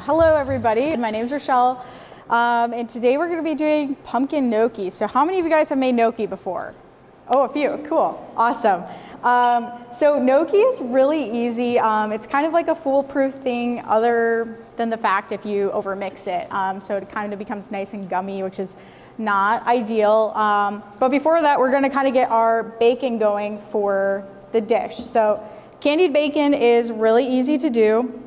Hello everybody, my name is Rachelle, and today we're going to be doing pumpkin gnocchi. So how many of you guys have made gnocchi before? Oh, a few, cool, awesome. So gnocchi is really easy. It's kind of like a foolproof thing other than the fact if you overmix it. So it kind of becomes nice and gummy, which is not ideal. But before that, we're going to kind of get our bacon going for the dish. So candied bacon is really easy to do.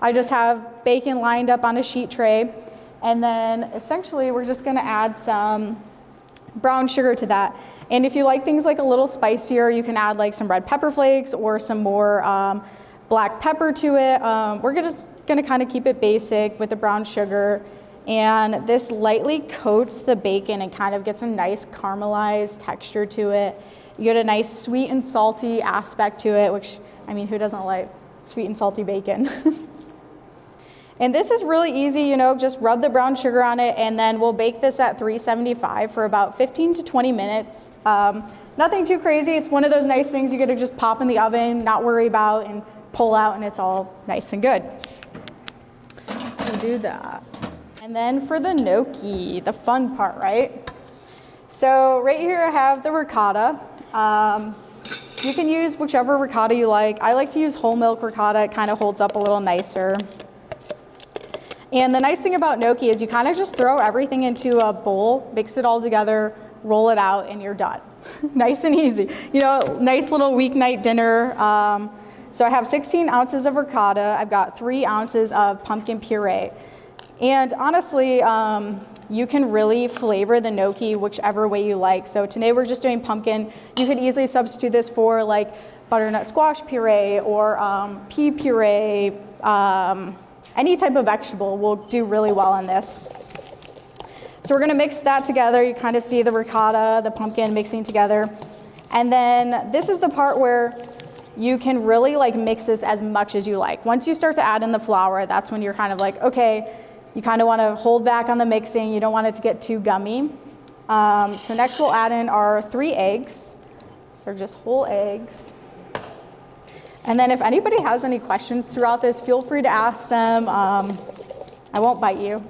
I just have bacon lined up on a sheet tray, and then essentially we're just gonna add some brown sugar to that. And if you like things like a little spicier, you can add like some red pepper flakes or some more black pepper to it. We're just gonna kind of keep it basic with the brown sugar. And this lightly coats the bacon and kind of gets a nice caramelized texture to it. You get a nice sweet and salty aspect to it, which, I mean, who doesn't like sweet and salty bacon? And this is really easy, you know, just rub the brown sugar on it, and then we'll bake this at 375 for about 15 to 20 minutes. Nothing too crazy. It's one of those nice things you get to just pop in the oven, not worry about, and pull out, and it's all nice and good. So do that. And then for the gnocchi, the fun part, right? So right here I have the ricotta. You can use whichever ricotta you like. I like to use whole milk ricotta. It kind of holds up a little nicer. And the nice thing about gnocchi is you kind of just throw everything into a bowl, mix it all together, roll it out, and you're done. Nice and easy. You know, nice little weeknight dinner. So I have 16 ounces of ricotta. I've got 3 ounces of pumpkin puree. And honestly, you can really flavor the gnocchi whichever way you like. So today we're just doing pumpkin. You could easily substitute this for like butternut squash puree or pea puree. Any type of vegetable will do really well in this. So we're gonna mix that together. You kind of see the ricotta, the pumpkin mixing together. And then this is the part where you can really like mix this as much as you like. Once you start to add in the flour, that's when you're kind of like, okay, you kind of want to hold back on the mixing. You don't want it to get too gummy. So next we'll add in our 3 eggs. So just whole eggs. And then if anybody has any questions throughout this, feel free to ask them. I won't bite you.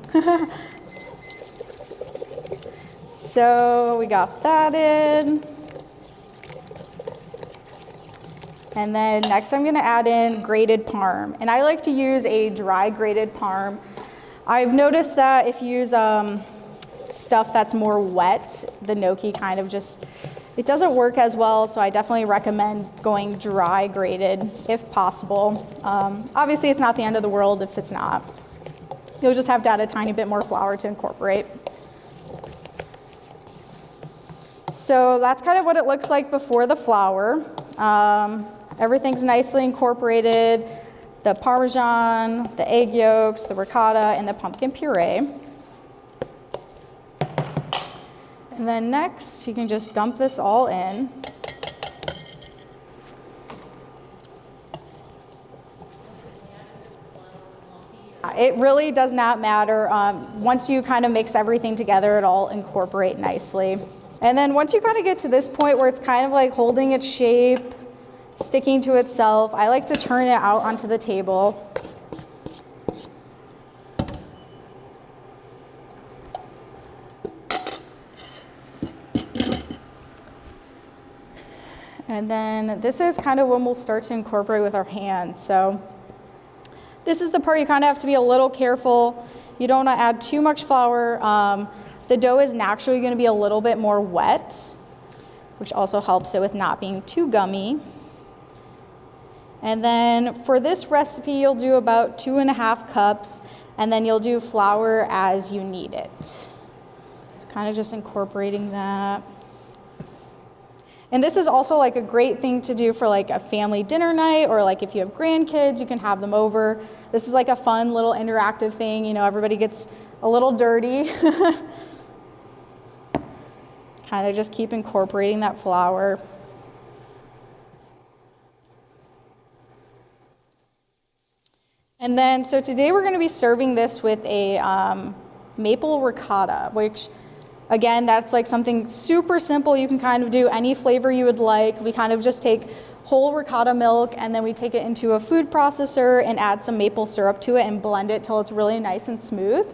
So we got that in. And then next I'm gonna add in grated parm. And I like to use a dry grated parm. I've noticed that if you use stuff that's more wet, the gnocchi kind of just, it doesn't work as well, so I definitely recommend going dry grated if possible. Obviously it's not the end of the world if it's not. You'll just have to add a tiny bit more flour to incorporate. So that's kind of what it looks like before the flour. Everything's nicely incorporated. The Parmesan, the egg yolks, the ricotta, and the pumpkin puree. And then next, you can just dump this all in. It really does not matter. Once you kind of mix everything together, it'll all incorporate nicely. And then once you kind of get to this point where it's kind of like holding its shape, sticking to itself, I like to turn it out onto the table. And then this is kind of when we'll start to incorporate with our hands. So this is the part you kind of have to be a little careful. You don't want to add too much flour. The dough is naturally going to be a little bit more wet, which also helps it with not being too gummy. And then for this recipe, you'll do about 2.5 cups, and then you'll do flour as you need it. So kind of just incorporating that. And this is also like a great thing to do for like a family dinner night, or like if you have grandkids, you can have them over. This is like a fun little interactive thing. You know, everybody gets a little dirty. Kind of just keep incorporating that flour. And then, so today we're going to be serving this with a maple ricotta, which again, that's like something super simple. You can kind of do any flavor you would like. We kind of just take whole ricotta milk, and then we take it into a food processor and add some maple syrup to it and blend it till it's really nice and smooth.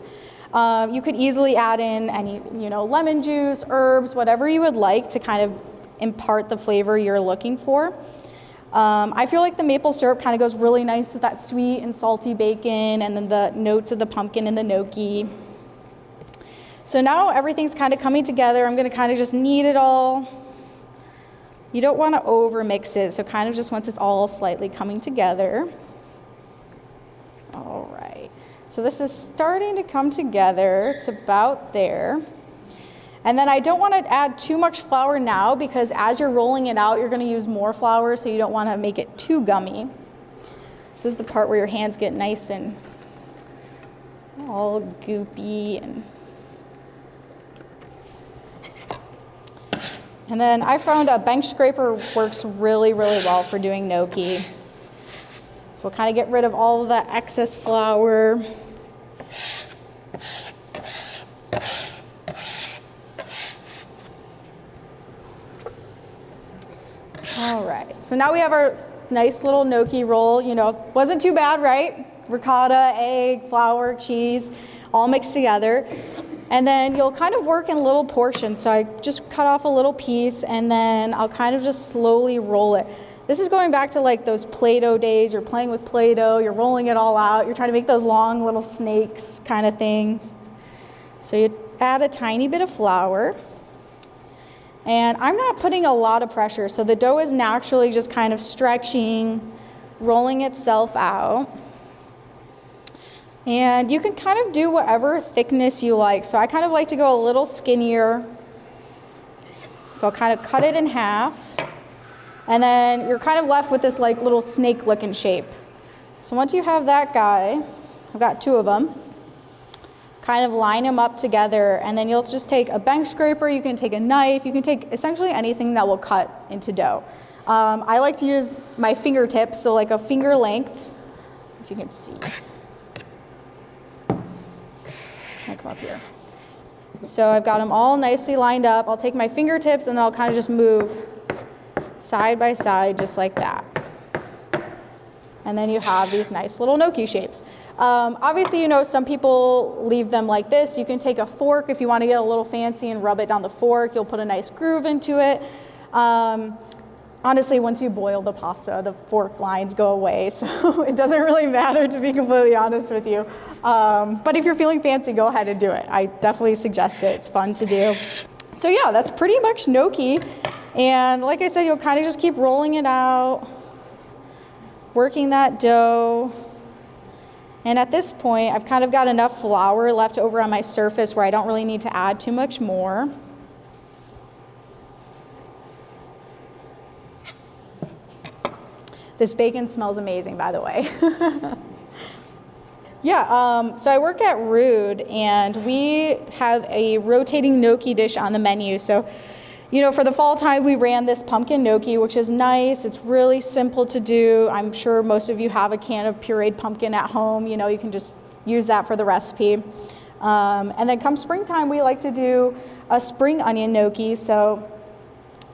You could easily add in any, lemon juice, herbs, whatever you would like to kind of impart the flavor you're looking for. I feel like the maple syrup kind of goes really nice with that sweet and salty bacon and then the notes of the pumpkin and the gnocchi. So now everything's kind of coming together. I'm going to kind of just knead it all. You don't want to over mix it, so kind of just once it's all slightly coming together. All right, so this is starting to come together. It's about there. And then I don't want to add too much flour now because as you're rolling it out, you're going to use more flour, so you don't want to make it too gummy. This is the part where your hands get nice and all goopy. And then I found a bench scraper works really, really well for doing gnocchi. So we'll kind of get rid of all of that excess flour. All right, so now we have our nice little gnocchi roll. Wasn't too bad, right? Ricotta, egg, flour, cheese, all mixed together. And then you'll kind of work in little portions. So I just cut off a little piece and then I'll kind of just slowly roll it. This is going back to like those Play-Doh days. You're playing with Play-Doh, you're rolling it all out. You're trying to make those long little snakes kind of thing. So you add a tiny bit of flour. And I'm not putting a lot of pressure. So the dough is naturally just kind of stretching, rolling itself out. And you can kind of do whatever thickness you like. So I kind of like to go a little skinnier. So I'll kind of cut it in half. And then you're kind of left with this like little snake looking shape. So once you have that guy, I've got two of them, kind of line them up together. And then you'll just take a bench scraper, you can take a knife, you can take essentially anything that will cut into dough. I like to use my fingertips, so like a finger length, if you can see. I'll come up here. So I've got them all nicely lined up. I'll take my fingertips and then I'll kind of just move side by side just like that. And then you have these nice little gnocchi shapes. Obviously, some people leave them like this. You can take a fork if you want to get a little fancy and rub it down the fork. You'll put a nice groove into it. Honestly, once you boil the pasta, the fork lines go away, so it doesn't really matter, to be completely honest with you. But if you're feeling fancy, go ahead and do it. I definitely suggest it. It's fun to do. So yeah, that's pretty much gnocchi. And like I said, you'll kind of just keep rolling it out, working that dough. And at this point, I've kind of got enough flour left over on my surface where I don't really need to add too much more. This bacon smells amazing, by the way. Yeah, so I work at Rude, and we have a rotating gnocchi dish on the menu. So, for the fall time, we ran this pumpkin gnocchi, which is nice. It's really simple to do. I'm sure most of you have a can of pureed pumpkin at home. You can just use that for the recipe. And then come springtime, we like to do a spring onion gnocchi. So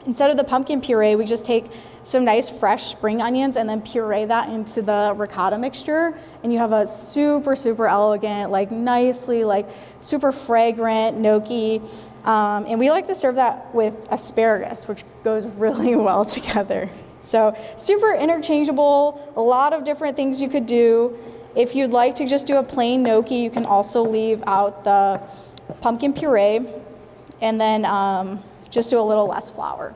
instead of the pumpkin puree, we just take some nice fresh spring onions and then puree that into the ricotta mixture. And you have a super, super elegant, nicely, super fragrant gnocchi. And we like to serve that with asparagus, which goes really well together. So super interchangeable, a lot of different things you could do. If you'd like to just do a plain gnocchi, you can also leave out the pumpkin puree and then just do a little less flour.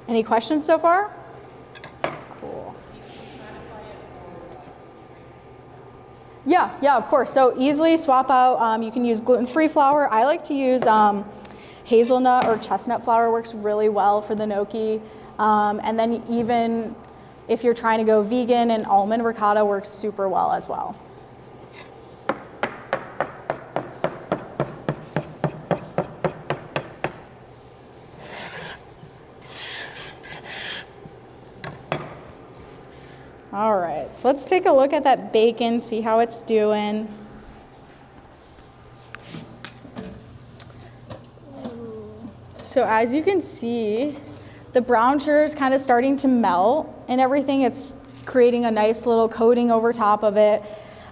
Any questions so far? Cool. Yeah, of course. So easily swap out. You can use gluten-free flour. I like to use hazelnut or chestnut flour. Works really well for the gnocchi. And then even if you're trying to go vegan, and almond ricotta works super well as well. All right, so let's take a look at that bacon, see how it's doing. So as you can see, the brown sugar is kind of starting to melt and everything. It's creating a nice little coating over top of it.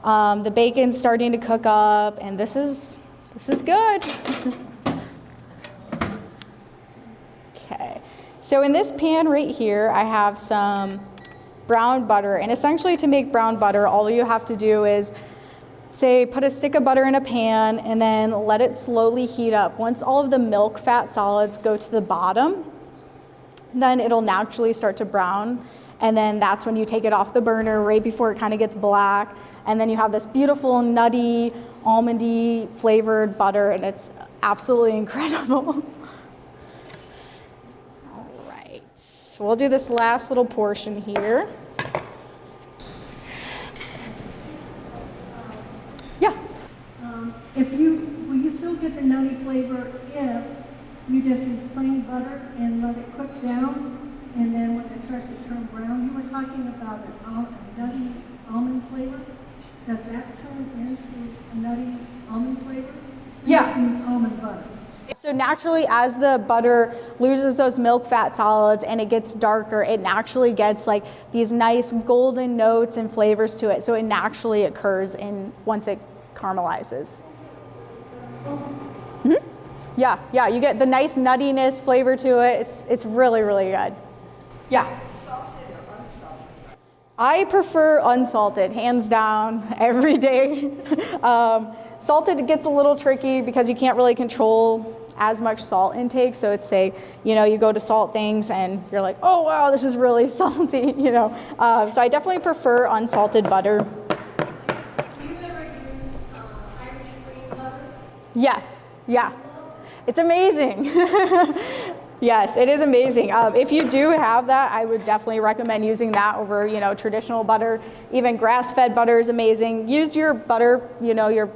The bacon's starting to cook up, and this is good. Okay, so in this pan right here, I have some brown butter, and essentially to make brown butter, all you have to do is put a stick of butter in a pan and then let it slowly heat up. Once all of the milk fat solids go to the bottom, then it'll naturally start to brown. And then that's when you take it off the burner right before it kind of gets black. And then you have this beautiful nutty, almondy flavored butter, and it's absolutely incredible. All right, so we'll do this last little portion here. Yeah. Will you still get the nutty flavor if you just use plain butter and let it cook down? And then when it starts to turn brown, you were talking about a nutty almond flavor. Does that turn into a nutty almond flavor? Yeah. You use almond butter. So naturally, as the butter loses those milk fat solids and it gets darker, it naturally gets like these nice golden notes and flavors to it. So it naturally occurs once it caramelizes. Mm-hmm. Yeah, you get the nice nuttiness flavor to it. It's really, really good. Yeah. Salted or unsalted? I prefer unsalted, hands down, every day. Salted gets a little tricky because you can't really control as much salt intake. So it's you go to salt things and you're like, oh wow, this is really salty, So I definitely prefer unsalted butter. Do you ever use Irish cream butter? Yes, yeah. It's amazing. Yes, it is amazing. If you do have that, I would definitely recommend using that over, traditional butter. Even grass-fed butter is amazing. Use your butter, your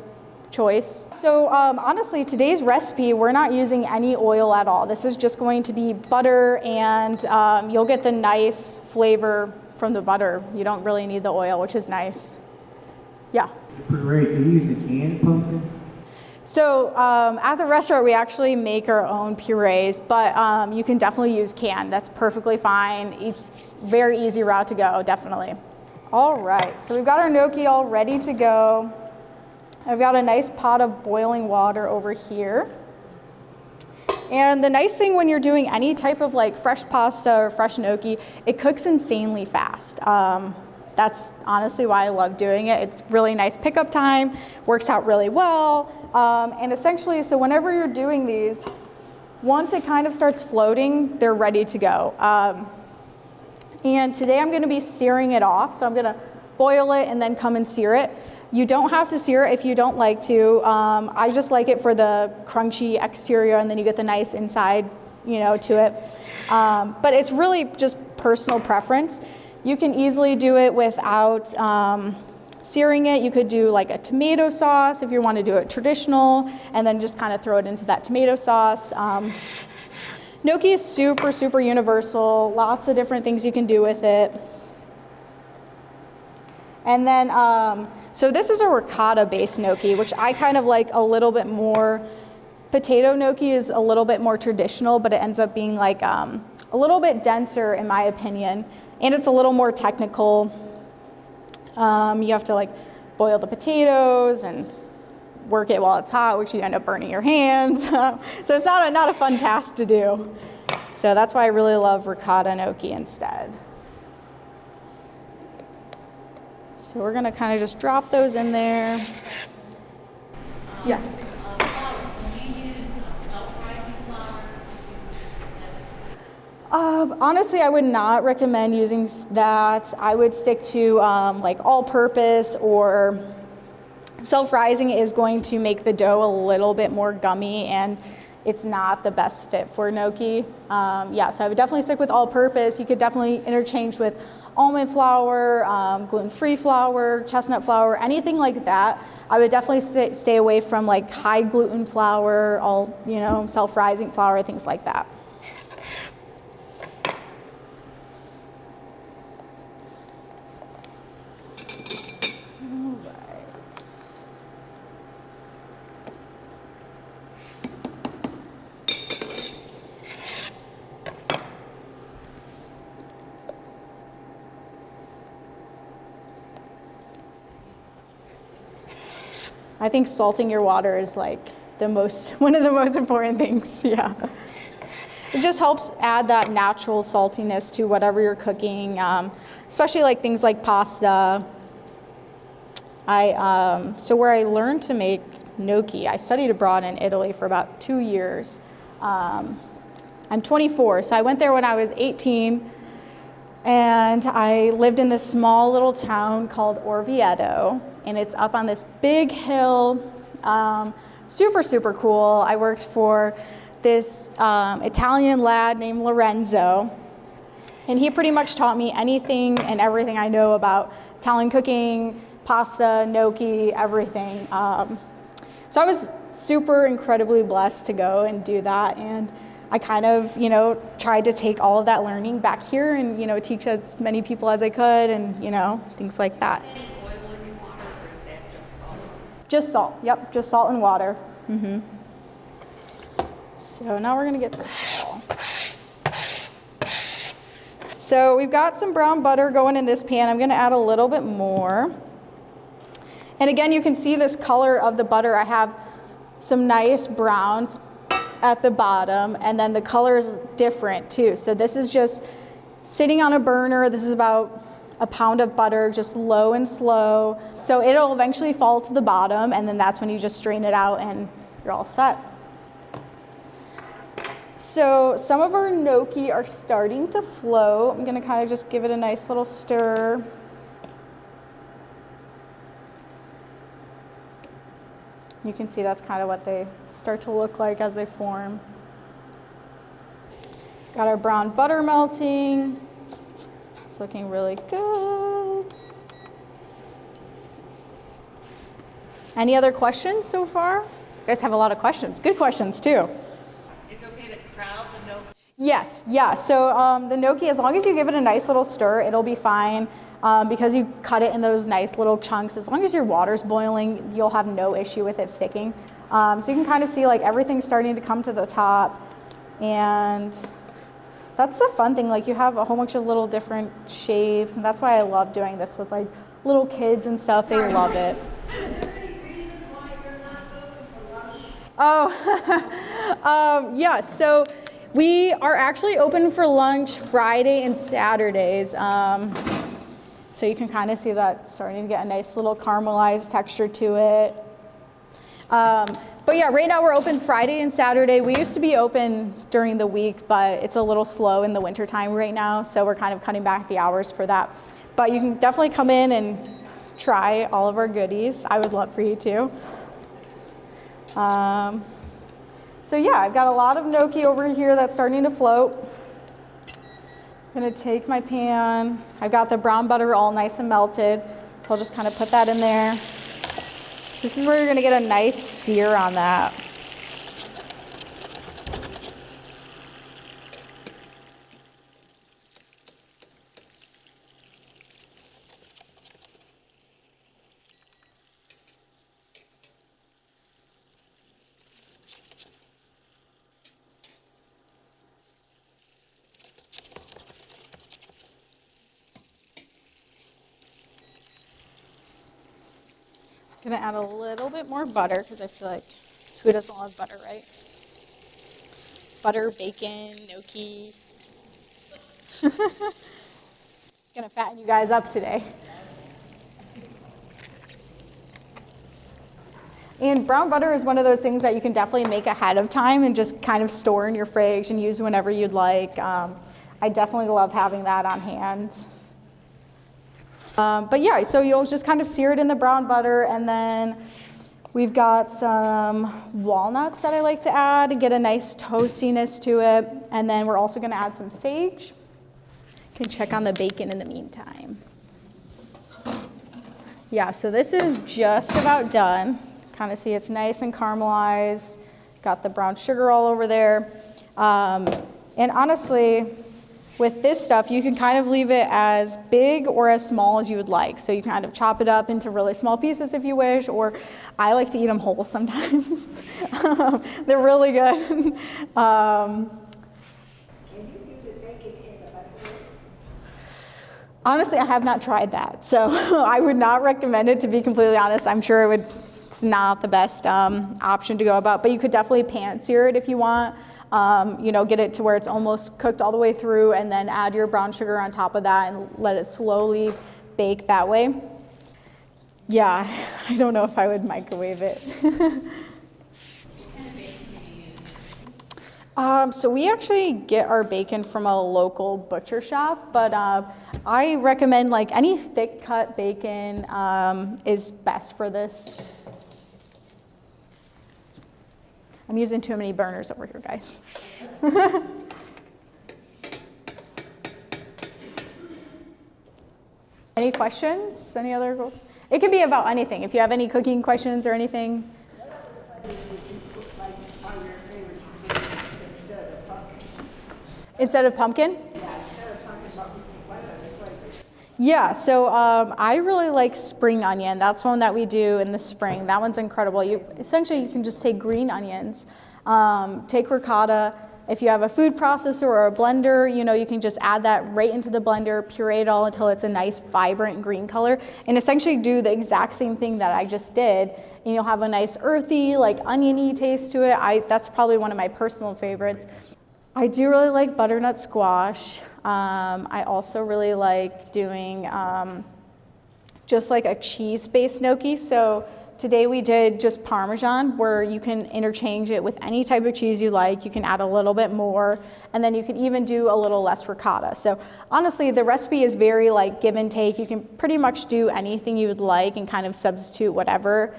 choice. So honestly, today's recipe, we're not using any oil at all. This is just going to be butter, and you'll get the nice flavor from the butter. You don't really need the oil, which is nice. Yeah. Ray, can you use the canned pumpkin? So at the restaurant, we actually make our own purees, but you can definitely use canned. That's perfectly fine. It's very easy route to go, definitely. All right, so we've got our gnocchi all ready to go. I've got a nice pot of boiling water over here. And the nice thing when you're doing any type of like fresh pasta or fresh gnocchi, it cooks insanely fast. That's honestly why I love doing it. It's really nice pickup time, works out really well. And essentially, so whenever you're doing these, once it kind of starts floating, they're ready to go. And today I'm gonna be searing it off. So I'm gonna boil it and then come and sear it. You don't have to sear it if you don't like to. I just like it for the crunchy exterior, and then you get the nice inside, to it. But it's really just personal preference. You can easily do it without searing it. You could do like a tomato sauce if you want to do it traditional, and then just kind of throw it into that tomato sauce. Gnocchi is super, super universal. Lots of different things you can do with it. And then, so this is a ricotta-based gnocchi, which I kind of like a little bit more. Potato gnocchi is a little bit more traditional, but it ends up being like a little bit denser in my opinion. And it's a little more technical. You have to like boil the potatoes and work it while it's hot, which you end up burning your hands. So it's not a fun task to do. So that's why I really love ricotta gnocchi instead. So we're gonna kind of just drop those in there. Yeah. Honestly, I would not recommend using that. I would stick to like all-purpose, or self-rising is going to make the dough a little bit more gummy, and it's not the best fit for gnocchi. So I would definitely stick with all-purpose. You could definitely interchange with almond flour, gluten-free flour, chestnut flour, anything like that. I would definitely stay away from like high gluten flour, self-rising flour, things like that. I think salting your water is like one of the most important things. Yeah. It just helps add that natural saltiness to whatever you're cooking, especially like things like pasta. So where I learned to make gnocchi, I studied abroad in Italy for about 2 years. I'm 24, so I went there when I was 18, and I lived in this small little town called Orvieto, and it's up on this big hill, super, super cool. I worked for this Italian lad named Lorenzo, and he pretty much taught me anything and everything I know about Italian cooking, pasta, gnocchi, everything. So I was super incredibly blessed to go and do that, and I kind of, tried to take all of that learning back here and, teach as many people as I could and, things like that. Any oil in your water, or is that just salt? Just salt, yep, just salt and water. Mm-hmm. So now we're gonna get this all. So we've got some brown butter going in this pan. I'm gonna add a little bit more. And again, you can see this color of the butter. I have some nice browns at the bottom, and then the color is different too. So this is just sitting on a burner. This is about a pound of butter, just low and slow. So it'll eventually fall to the bottom, and then that's when you just strain it out and you're all set. So some of our gnocchi are starting to float. I'm gonna kind of just give it a nice little stir. You can see that's kind of what they start to look like as they form. Got our brown butter melting. It's looking really good. Any other questions so far? You guys have a lot of questions. Good questions too. It's okay to crowd the gnocchi? Yes, yeah. So the gnocchi, as long as you give it a nice little stir, it'll be fine. Because you cut it in those nice little chunks, as long as your water's boiling, you'll have no issue with it sticking. So you can kind of see like everything's starting to come to the top, and that's the fun thing. Like you have a whole bunch of little different shapes, and that's why I love doing this with like little kids and stuff. They love it. Is there any reason why you're not open for lunch? Oh, yeah. So we are actually open for lunch Friday and Saturdays. So you can kind of see that starting to get a nice little caramelized texture to it. But yeah, right now we're open Friday and Saturday. We used to be open during the week, but it's a little slow in the wintertime right now, so we're kind of cutting back the hours for that. But you can definitely come in and try all of our goodies. I would love for you to. So yeah, I've got a lot of gnocchi over here that's starting to float. I'm gonna take my pan. I've got the brown butter all nice and melted, so I'll just kind of put that in there. This is where you're gonna get a nice sear on that. I'm gonna add a little bit more butter because I feel like who doesn't love butter, right? Butter, bacon, gnocchi. Gonna fatten you guys up today. And brown butter is one of those things that you can definitely make ahead of time and just kind of store in your fridge and use whenever you'd like. I definitely love having that on hand. But yeah, so you'll just kind of sear it in the brown butter, and then we've got some walnuts that I like to add and get a nice toastiness to it. And then we're also gonna add some sage. You can check on the bacon in the meantime. Yeah, so this is just about done. Kind of see it's nice and caramelized. Got the brown sugar all over there. And honestly, with this stuff, you can kind of leave it as big or as small as you would like. So you can kind of chop it up into really small pieces if you wish, or I like to eat them whole sometimes. They're really good. Can you use it bacon in the microwave? Honestly, I have not tried that. So I would not recommend it, to be completely honest. I'm sure it would it's not the best option to go about, but you could definitely pan-sear it if you want. You know, get it to where it's almost cooked all the way through, and then add your brown sugar on top of that and let it slowly bake that way. Yeah, I don't know if I would microwave it. So we actually get our bacon from a local butcher shop, but I recommend like any thick cut bacon is best for this. I'm using too many burners over here, guys. Any questions? Any other? It can be about anything. If you have any cooking questions or anything. Instead of pumpkin? Yeah, so I really like spring onion. That's one that we do in the spring. That one's incredible. You can just take green onions, take ricotta. If you have a food processor or a blender, you know, you can just add that right into the blender, puree it all until it's a nice, vibrant green color, and essentially do the exact same thing that I just did. And you'll have a nice earthy, like oniony taste to it. That's probably one of my personal favorites. I do really like butternut squash. I also really like doing just like a cheese-based gnocchi. So today we did just Parmesan, where you can interchange it with any type of cheese you like. You can add a little bit more, and then you can even do a little less ricotta. So honestly, the recipe is very like give and take. You can pretty much do anything you would like and kind of substitute whatever.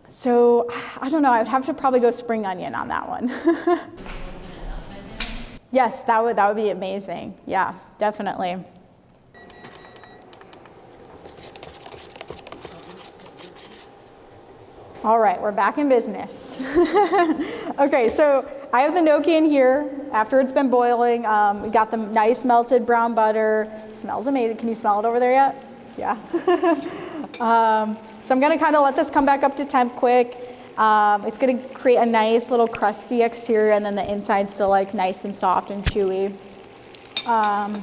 So I don't know, I would have to probably go spring onion on that one. Yes, that would be amazing. Yeah, definitely. All right, we're back in business. Okay, so I have the gnocchi in here after it's been boiling. We got the nice melted brown butter. It smells amazing. Can you smell it over there yet? Yeah. So I'm gonna kind of let this come back up to temp quick. It's gonna create a nice little crusty exterior, and then the inside's still like nice and soft and chewy. And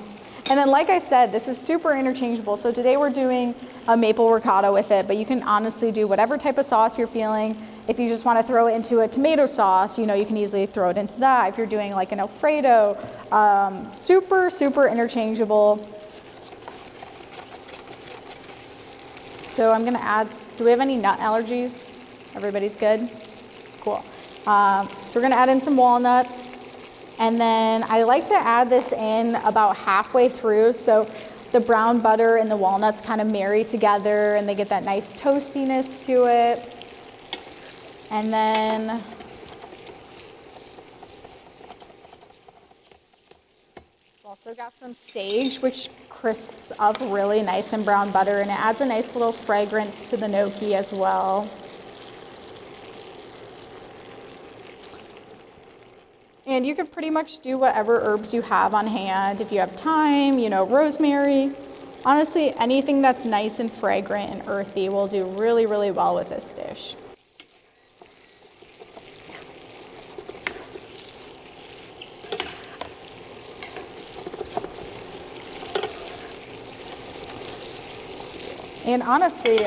then like I said, this is super interchangeable. So today we're doing a maple ricotta with it, but you can honestly do whatever type of sauce you're feeling. If you just wanna throw it into a tomato sauce, you know, you can easily throw it into that. If you're doing like an Alfredo, super, super interchangeable. So I'm gonna add, do we have any nut allergies? Everybody's good? Cool. So we're gonna add in some walnuts, and then I like to add this in about halfway through, so the brown butter and the walnuts kind of marry together and they get that nice toastiness to it. And then also got some sage, which crisps up really nice in brown butter, and it adds a nice little fragrance to the gnocchi as well. And you can pretty much do whatever herbs you have on hand. If you have thyme, you know, rosemary. Honestly, anything that's nice and fragrant and earthy will do really, really well with this dish. And honestly,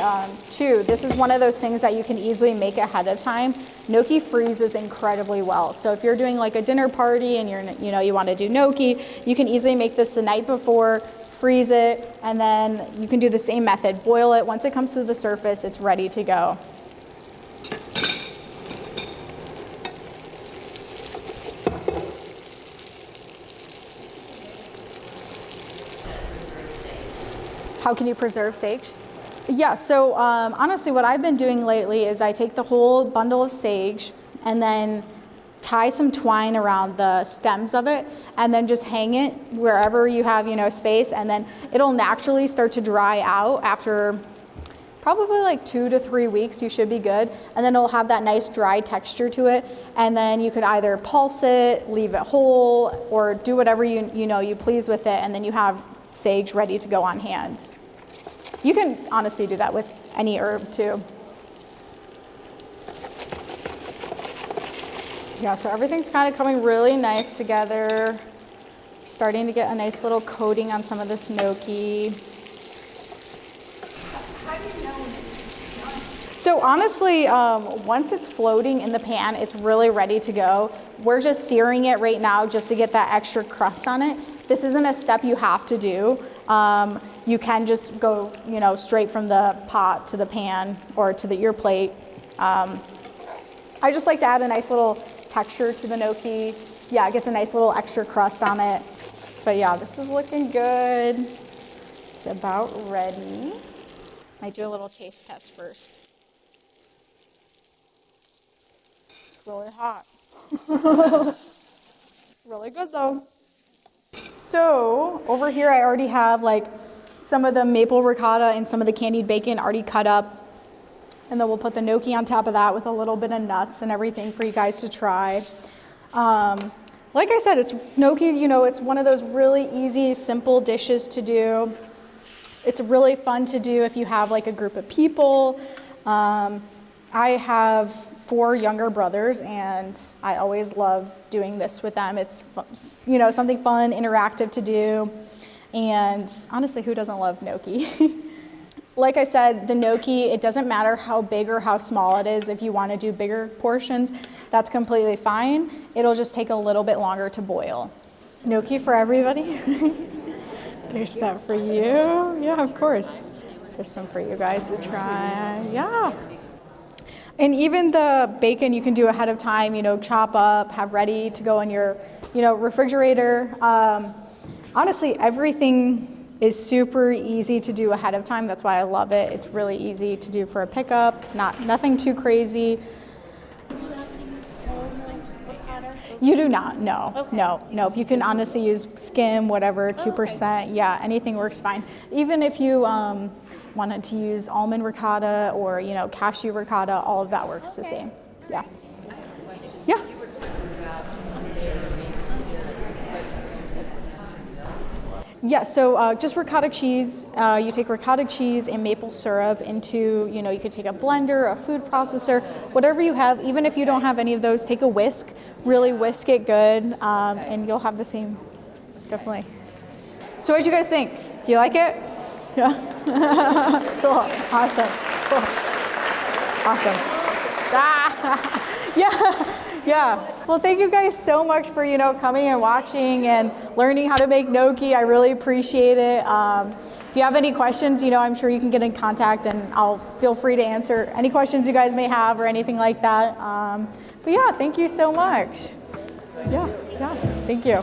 too, this is one of those things that you can easily make ahead of time. Gnocchi freezes incredibly well. So if you're doing like a dinner party and you want to do gnocchi, you can easily make this the night before, freeze it, and then you can do the same method. Boil it. Once it comes to the surface, it's ready to go. How can you preserve sage? Yeah, so honestly, what I've been doing lately is I take the whole bundle of sage and then tie some twine around the stems of it, and then just hang it wherever you have, space, and then it'll naturally start to dry out after probably like 2 to 3 weeks. You should be good, and then it'll have that nice dry texture to it, and then you could either pulse it, leave it whole, or do whatever you please with it, and then you have sage ready to go on hand. You can honestly do that with any herb too. Yeah, so everything's kind of coming really nice together. Starting to get a nice little coating on some of this gnocchi. How do you know when it's done? So honestly, once it's floating in the pan, it's really ready to go. We're just searing it right now just to get that extra crust on it. This isn't a step you have to do. You can just go, you know, straight from the pot to the pan or to your plate. I just like to add a nice little texture to the gnocchi. Yeah, it gets a nice little extra crust on it. But yeah, this is looking good. It's about ready. I do a little taste test first. It's really hot. Really good though. So over here I already have like some of the maple ricotta and some of the candied bacon already cut up. And then we'll put the gnocchi on top of that with a little bit of nuts and everything for you guys to try. Like I said, it's gnocchi, you know, it's one of those really easy, simple dishes to do. It's really fun to do if you have like a group of people. I have 4 younger brothers and I always love doing this with them. It's, you know, something fun, interactive to do. And honestly, who doesn't love gnocchi? Like I said, the gnocchi, it doesn't matter how big or how small it is. If you want to do bigger portions, that's completely fine. It'll just take a little bit longer to boil. Gnocchi for everybody. There's that for you. Yeah, of course. There's some for you guys to try. Yeah. And even the bacon you can do ahead of time, you know, chop up, have ready to go in your, you know, refrigerator. Honestly, everything is super easy to do ahead of time. That's why I love it. It's really easy to do for a pickup, nothing too crazy. You do not, no, okay. No. You can honestly use skim, whatever, 2%. Okay. Yeah, anything works fine. Even if you wanted to use almond ricotta or, you know, cashew ricotta, all of that works the same. Yeah. Yeah. Yeah, so just ricotta cheese. You take ricotta cheese and maple syrup into, you know, you could take a blender, a food processor, whatever you have. Even if you don't have any of those, take a whisk, really whisk it good, and you'll have the same, definitely. So what did you guys think? Do you like it? Yeah. Cool. Awesome. Cool. Awesome. Yeah. Well, thank you guys so much for, you know, coming and watching and learning how to make gnocchi. I really appreciate it. If you have any questions, you know, I'm sure you can get in contact and I'll feel free to answer any questions you guys may have or anything like that. But yeah, thank you so much. Yeah. Thank you.